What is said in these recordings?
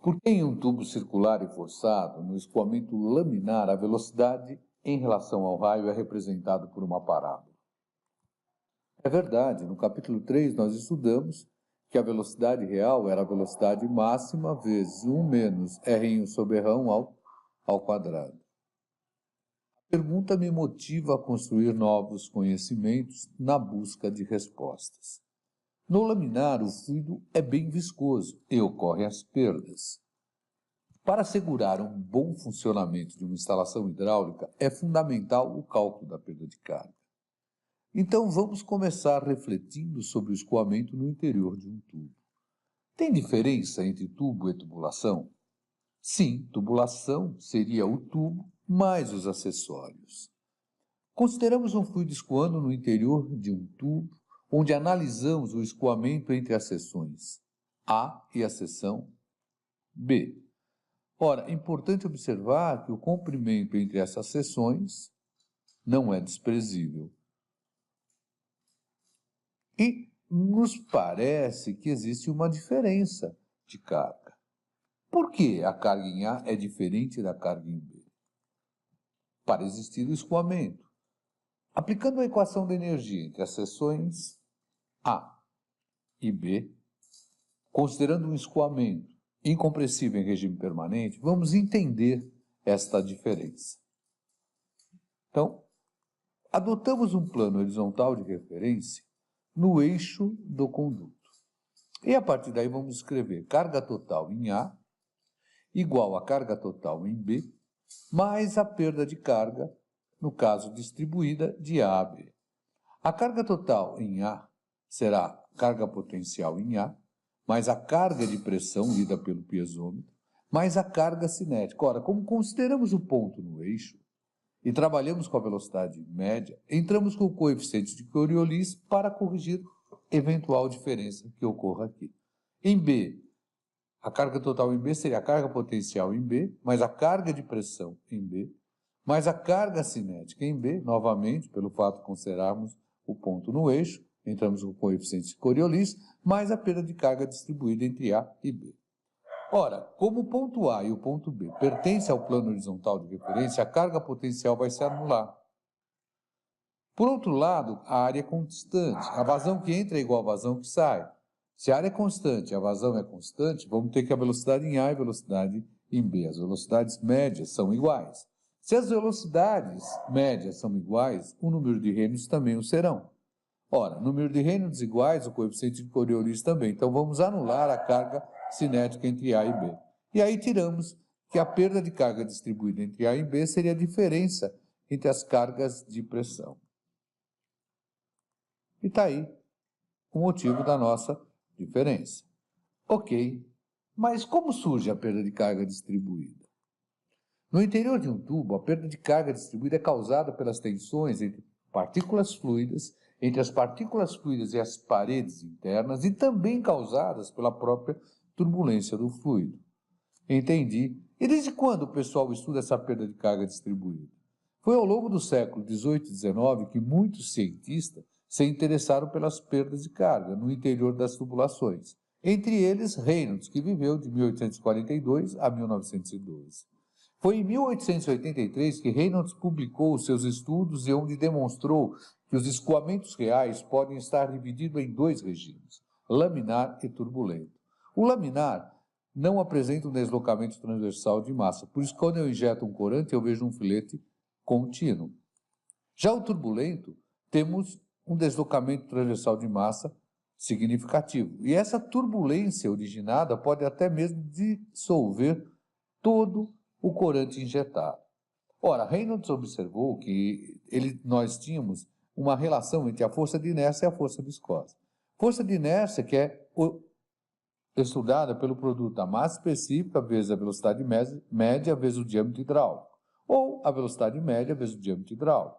Porque em um tubo circular e forçado, no escoamento laminar, a velocidade em relação ao raio é representada por uma parábola. É verdade, no capítulo 3 nós estudamos que a velocidade real era a velocidade máxima vezes 1 menos R1 sobre R1 ao quadrado. A pergunta me motiva a construir novos conhecimentos na busca de respostas. No laminar, o fluido é bem viscoso e ocorrem as perdas. Para assegurar um bom funcionamento de uma instalação hidráulica, é fundamental o cálculo da perda de carga. Então, vamos começar refletindo sobre o escoamento no interior de um tubo. Tem diferença entre tubo e tubulação? Sim, tubulação seria o tubo mais os acessórios. Consideramos um fluido escoando no interior de um tubo, onde analisamos o escoamento entre as seções A e a seção B. Ora, é importante observar que o comprimento entre essas seções não é desprezível. E nos parece que existe uma diferença de carga. Por que a carga em A é diferente da carga em B? Para existir o escoamento. Aplicando a equação de energia entre as seções A e B, considerando um escoamento incompressível em regime permanente, vamos entender esta diferença. Então, adotamos um plano horizontal de referência no eixo do conduto. E a partir daí vamos escrever carga total em A igual a carga total em B, mais a perda de carga, no caso distribuída, de A a B. A carga total em A será carga potencial em A, mais a carga de pressão lida pelo piezômetro, mais a carga cinética. Ora, como consideramos o ponto no eixo e trabalhamos com a velocidade média, entramos com o coeficiente de Coriolis para corrigir eventual diferença que ocorra aqui. Em B, a carga total em B seria a carga potencial em B, mais a carga de pressão em B, mais a carga cinética em B, novamente, pelo fato de considerarmos o ponto no eixo, entramos com o coeficiente de Coriolis, mais a perda de carga distribuída entre A e B. Ora, como o ponto A e o ponto B pertencem ao plano horizontal de referência, a carga potencial vai se anular. Por outro lado, a área é constante. A vazão que entra é igual à vazão que sai. Se a área é constante e a vazão é constante, vamos ter que a velocidade em A e a velocidade em B. As velocidades médias são iguais. Se as velocidades médias são iguais, o número de Reynolds também o serão. Ora, número de Reynolds iguais, o coeficiente de Coriolis também. Então, vamos anular a carga cinética entre A e B. E aí tiramos que a perda de carga distribuída entre A e B seria a diferença entre as cargas de pressão. E está aí o motivo da nossa diferença. Ok, mas como surge a perda de carga distribuída? No interior de um tubo, a perda de carga distribuída é causada pelas tensões entre partículas fluidas, entre as partículas fluidas e as paredes internas, e também causadas pela própria turbulência do fluido. Entendi. E desde quando o pessoal estuda essa perda de carga distribuída? Foi ao longo do século XVIII e XIX que muitos cientistas se interessaram pelas perdas de carga no interior das tubulações. Entre eles, Reynolds, que viveu de 1842 a 1912. Foi em 1883 que Reynolds publicou os seus estudos e onde demonstrou que os escoamentos reais podem estar divididos em dois regimes, laminar e turbulento. O laminar não apresenta um deslocamento transversal de massa, por isso quando eu injeto um corante eu vejo um filete contínuo. Já o turbulento, temos um deslocamento transversal de massa significativo. E essa turbulência originada pode até mesmo dissolver todo o corante injetado. Ora, Reynolds observou que nós tínhamos uma relação entre a força de inércia e a força viscosa. Força de inércia que é estudada pelo produto da massa específica vezes a velocidade média vezes o diâmetro hidráulico, ou a velocidade média vezes o diâmetro hidráulico.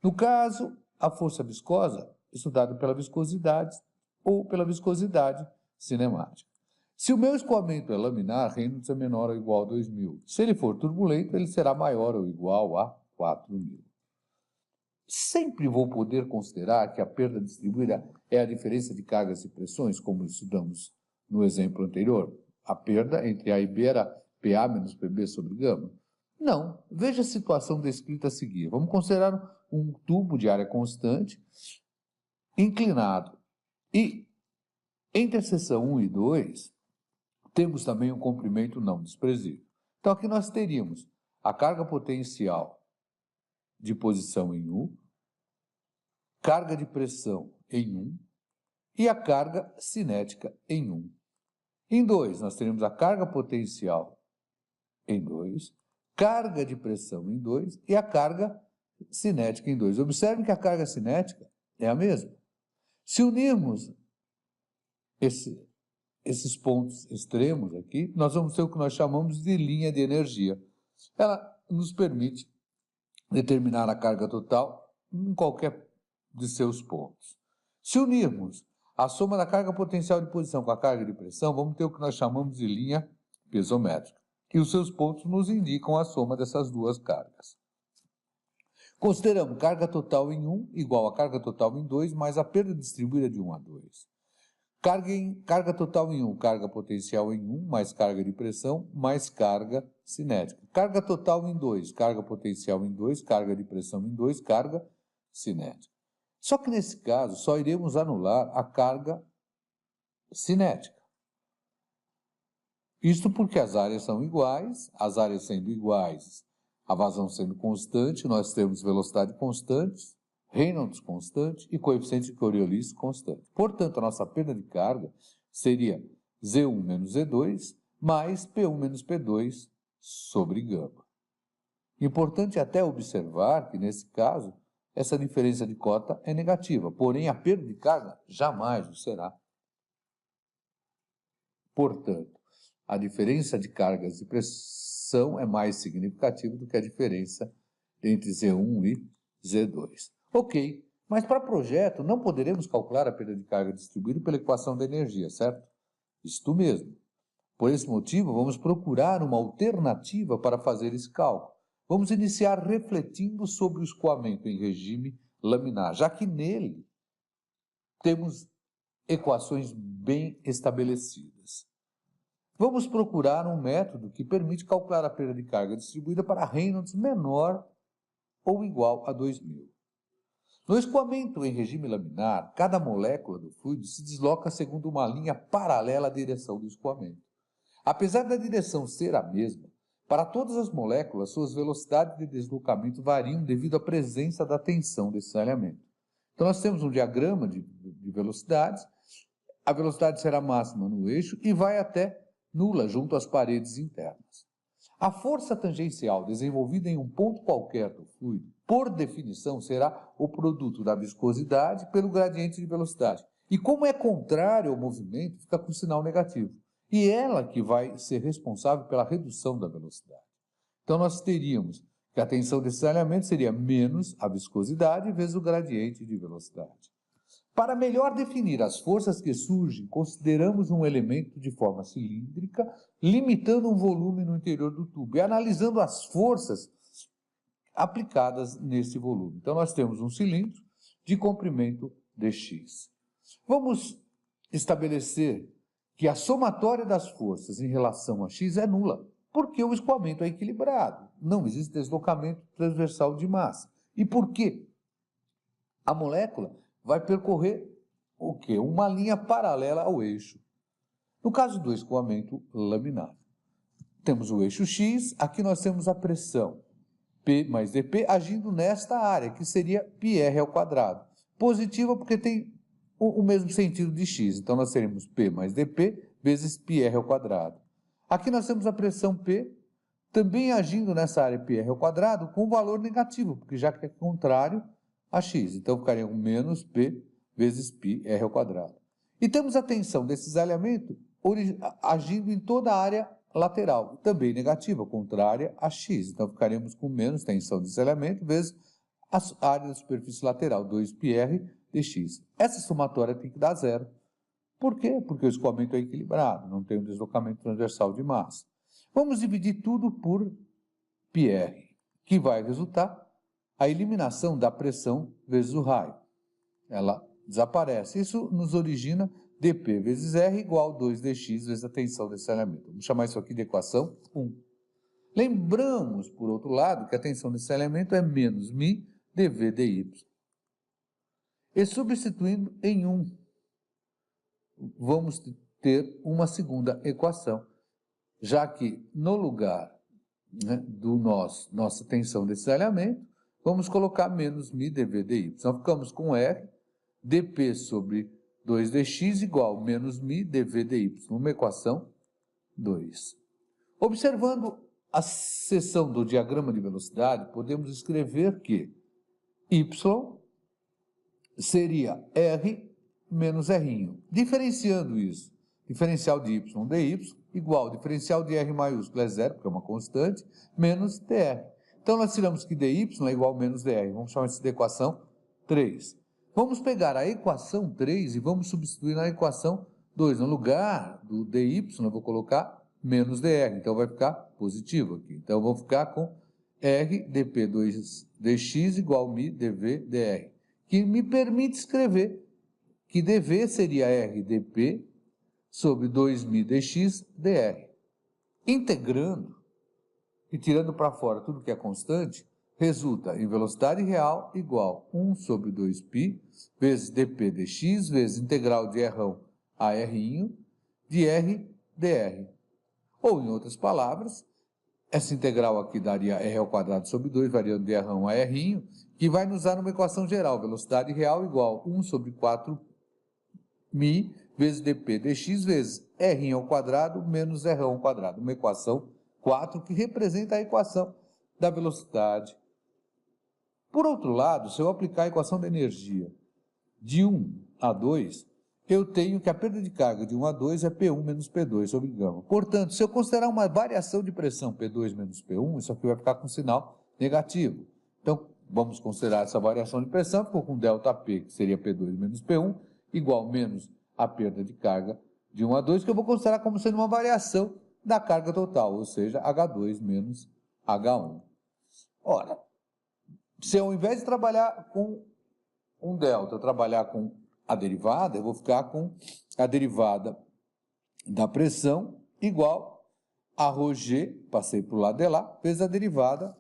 No caso, a força viscosa, estudada pela viscosidade ou pela viscosidade cinemática. Se o meu escoamento é laminar, Reynolds é menor ou igual a 2.000. Se ele for turbulento, ele será maior ou igual a 4.000. Sempre vou poder considerar que a perda distribuída é a diferença de cargas e pressões, como estudamos no exemplo anterior? A perda entre A e B era PA menos PB sobre gama? Não. Veja a situação descrita a seguir. Vamos considerar um tubo de área constante, inclinado. E entre a seção 1 e 2, temos também um comprimento não desprezível. Então, aqui nós teríamos a carga potencial de posição em U, carga de pressão em 1 e a carga cinética em 1. Em 2, nós teríamos a carga potencial em 2, carga de pressão em 2 e a carga cinética em 2. Observe que a carga cinética é a mesma. Se unirmos esses pontos extremos aqui, nós vamos ter o que nós chamamos de linha de energia. Ela nos permite determinar a carga total em qualquer de seus pontos. Se unirmos a soma da carga potencial de posição com a carga de pressão, vamos ter o que nós chamamos de linha piezométrica. E os seus pontos nos indicam a soma dessas duas cargas. Consideramos carga total em 1 igual a carga total em 2 mais a perda distribuída de 1 a 2. Carga total em 1, carga potencial em 1, mais carga de pressão, mais carga cinética. Carga total em 2, carga potencial em 2, carga de pressão em 2, carga cinética. Só que nesse caso, só iremos anular a carga cinética. Isto porque as áreas são iguais, as áreas sendo iguais, a vazão sendo constante, nós temos velocidade constante, Reynolds constante e coeficiente de Coriolis constante. Portanto, a nossa perda de carga seria Z1 menos Z2 mais P1 menos P2 sobre gama. Importante até observar que, nesse caso, essa diferença de cota é negativa, porém a perda de carga jamais o será. Portanto, a diferença de cargas de pressão é mais significativa do que a diferença entre Z1 e Z2. Ok, mas para projeto não poderemos calcular a perda de carga distribuída pela equação da energia, certo? Isto mesmo. Por esse motivo, vamos procurar uma alternativa para fazer esse cálculo. Vamos iniciar refletindo sobre o escoamento em regime laminar, já que nele temos equações bem estabelecidas. Vamos procurar um método que permite calcular a perda de carga distribuída para Reynolds menor ou igual a 2000. No escoamento em regime laminar, cada molécula do fluido se desloca segundo uma linha paralela à direção do escoamento. Apesar da direção ser a mesma, para todas as moléculas, suas velocidades de deslocamento variam devido à presença da tensão desse alinhamento. Então, nós temos um diagrama de velocidades, a velocidade será máxima no eixo e vai até nula junto às paredes internas. A força tangencial desenvolvida em um ponto qualquer do fluido, por definição, será o produto da viscosidade pelo gradiente de velocidade. E como é contrário ao movimento, fica com sinal negativo. E ela que vai ser responsável pela redução da velocidade. Então, nós teríamos que a tensão desse alinhamento seria menos a viscosidade vezes o gradiente de velocidade. Para melhor definir as forças que surgem, consideramos um elemento de forma cilíndrica, limitando um volume no interior do tubo e analisando as forças aplicadas nesse volume. Então, nós temos um cilindro de comprimento dx. Vamos estabelecer que a somatória das forças em relação a x é nula, porque o escoamento é equilibrado, não existe deslocamento transversal de massa. E por quê? A molécula vai percorrer o quê? Uma linha paralela ao eixo. No caso do escoamento laminar, temos o eixo x, aqui nós temos a pressão P mais dP agindo nesta área, que seria πr ao quadrado. Positiva porque tem o mesmo sentido de x, então nós teremos P mais dP vezes πr ao quadrado. Aqui nós temos a pressão P, também agindo nessa área πr ao quadrado, com valor negativo, porque já que é contrário a x, então ficaria com menos P vezes πr ao quadrado. E temos a tensão desses alinhamentos agindo em toda a área lateral, também negativa, contrária a x. Então, ficaremos com menos tensão desse elemento vezes a área da superfície lateral, 2πr dx. Essa somatória tem que dar zero. Por quê? Porque o escoamento é equilibrado, não tem um deslocamento transversal de massa. Vamos dividir tudo por πr, que vai resultar a eliminação da pressão vezes o raio. Ela desaparece. Isso nos origina dp vezes r igual a 2dx vezes a tensão desse elemento. Vamos chamar isso aqui de equação 1. Lembramos, por outro lado, que a tensão desse elemento é menos μ dv dy. E substituindo em 1, vamos ter uma segunda equação, já que no lugar, né, do nossa tensão desse elemento, vamos colocar menos μ dv dy. Então ficamos com r dp sobre 2dx igual a menos μ dv dy, uma equação 2. Observando a seção do diagrama de velocidade, podemos escrever que y seria r menos r'. Diferenciando isso, diferencial de y dy igual ao diferencial de r maiúsculo é zero, porque é uma constante, menos dr. Então, nós tiramos que dy é igual a menos dr. Vamos chamar isso de equação 3. Vamos pegar a equação 3 e vamos substituir na equação 2. No lugar do dy, eu vou colocar menos dr. Então, vai ficar positivo aqui. Então, eu vou ficar com r dp 2dx igual a μ dv dr, que me permite escrever que dv seria r dp sobre 2μ dx dr. Integrando e tirando para fora tudo que é constante, resulta em velocidade real igual a 1 sobre 2π vezes dp dx vezes integral de r a r' de r dr. Ou, em outras palavras, essa integral aqui daria r ao quadrado sobre 2, variando de r a r', que vai nos dar uma equação geral, velocidade real igual a 1 sobre 4μ vezes dp dx vezes r ao quadrado menos r ao quadrado, uma equação 4 que representa a equação da velocidade. Por outro lado, se eu aplicar a equação da energia de 1 a 2, eu tenho que a perda de carga de 1 a 2 é P1 menos P2 sobre gama. Portanto, se eu considerar uma variação de pressão P2 menos P1, isso aqui vai ficar com sinal negativo. Então, vamos considerar essa variação de pressão, ficou com ΔP, que seria P2 menos P1, igual menos a perda de carga de 1 a 2, que eu vou considerar como sendo uma variação da carga total, ou seja, H2 menos H1. Ora, se ao invés de trabalhar com um delta, eu trabalhar com a derivada, eu vou ficar com a derivada da pressão igual a ρg, passei para o lado de lá, vezes a derivada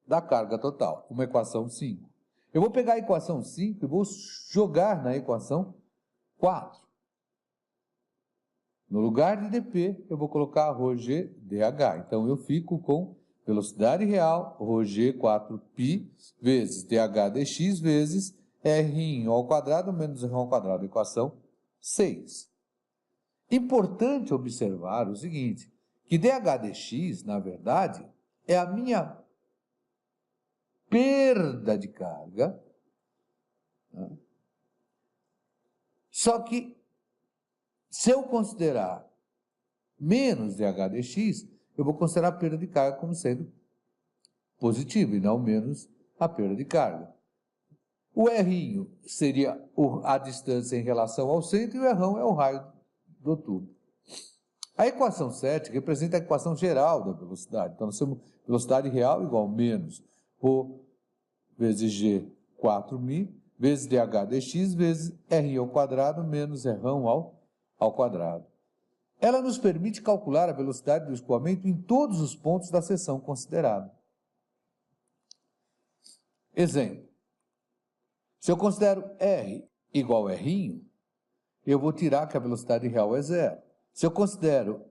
da carga total, uma equação 5. Eu vou pegar a equação 5 e vou jogar na equação 4. No lugar de dp, eu vou colocar ρg dh. Então, eu fico com velocidade real, ρg 4π, vezes dh dx, vezes r ao quadrado menos r ao quadrado, equação 6. Importante observar o seguinte, que dh dx, na verdade, é a minha perda de carga, né? Só que, se eu considerar menos dh dx, eu vou considerar a perda de carga como sendo positiva e não menos a perda de carga. O R' seria a distância em relação ao centro e o R' é o raio do tubo. A equação 7 representa a equação geral da velocidade. Então, nós temos velocidade real igual a menos ρ vezes g 4μ vezes dh dx vezes r ao quadrado menos r ao quadrado. Ela nos permite calcular a velocidade do escoamento em todos os pontos da seção considerada. Exemplo. Se eu considero R igual a R', eu vou tirar que a velocidade real é zero. Se eu considero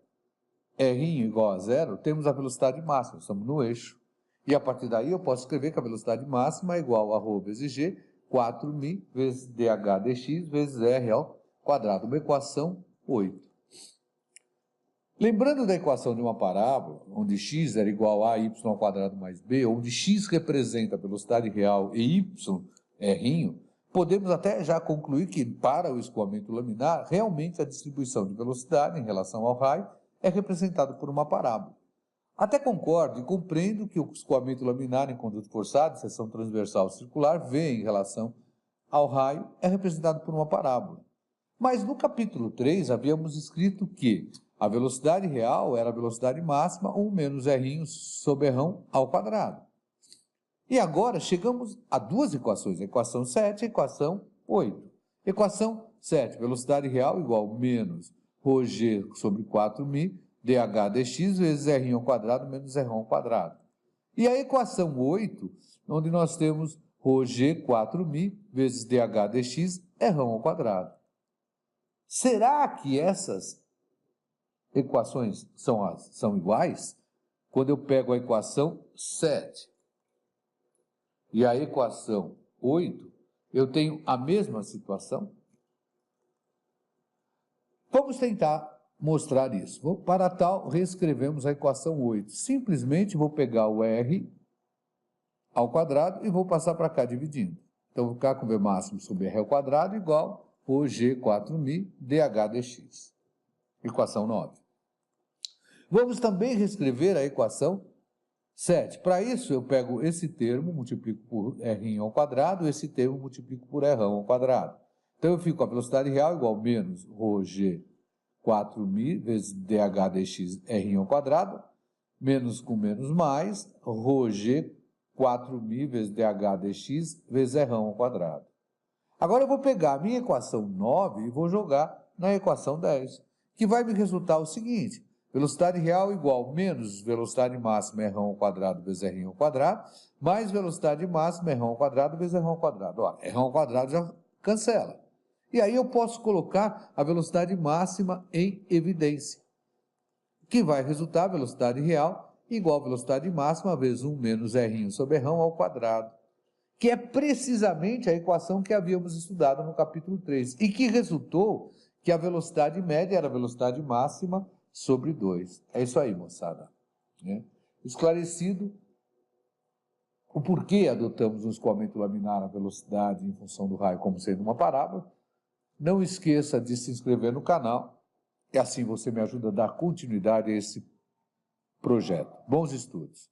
R' igual a zero, temos a velocidade máxima, estamos no eixo. E a partir daí eu posso escrever que a velocidade máxima é igual a ρ vezes g, 4μ vezes dh dx vezes r ao quadrado, uma equação 8. Lembrando da equação de uma parábola, onde x era igual a y ao quadrado mais b, onde x representa a velocidade real e y é R', podemos até já concluir que, para o escoamento laminar, realmente a distribuição de velocidade em relação ao raio é representada por uma parábola. Até concordo e compreendo que o escoamento laminar em conduto forçado, seção transversal circular, V em relação ao raio, é representado por uma parábola. Mas no capítulo 3 havíamos escrito que a velocidade real era a velocidade máxima 1 menos R' sobre R ao quadrado. E agora chegamos a duas equações, a equação 7 e a equação 8. Equação 7, velocidade real igual menos ρg sobre 4μ, dh dx vezes r ao quadrado menos r ao quadrado. E a equação 8, onde nós temos ρg 4μ vezes dh dx r ao quadrado. Será que essas equações são iguais? Quando eu pego a equação 7 e a equação 8, eu tenho a mesma situação? Vamos tentar mostrar isso. Para tal, reescrevemos a equação 8. Simplesmente vou pegar o r ao quadrado e vou passar para cá dividindo. Então, vou ficar com v máximo sobre r ao quadrado igual ρg 4μ dh dx. Equação 9. Vamos também reescrever a equação 7. Para isso, eu pego esse termo, multiplico por r ao quadrado, esse termo multiplico por r ao quadrado. Então, eu fico com a velocidade real igual menos ρg 4μ vezes dh dx r ao quadrado, menos com menos mais, ρg 4μ vezes dh dx vezes r ao quadrado. Agora eu vou pegar a minha equação 9 e vou jogar na equação 10, que vai me resultar o seguinte: velocidade real igual menos velocidade máxima r ao quadrado vezes r ao quadrado, mais velocidade máxima r ao quadrado vezes r ao quadrado. Ó, r ao quadrado já cancela. E aí eu posso colocar a velocidade máxima em evidência, que vai resultar velocidade real igual a velocidade máxima vezes 1 menos r sobre r ao quadrado, que é precisamente a equação que havíamos estudado no capítulo 3, e que resultou que a velocidade média era a velocidade máxima sobre 2. É isso aí, moçada. Esclarecido o porquê adotamos no escoamento laminar a velocidade em função do raio como sendo uma parábola, não esqueça de se inscrever no canal, e assim você me ajuda a dar continuidade a esse projeto. Bons estudos!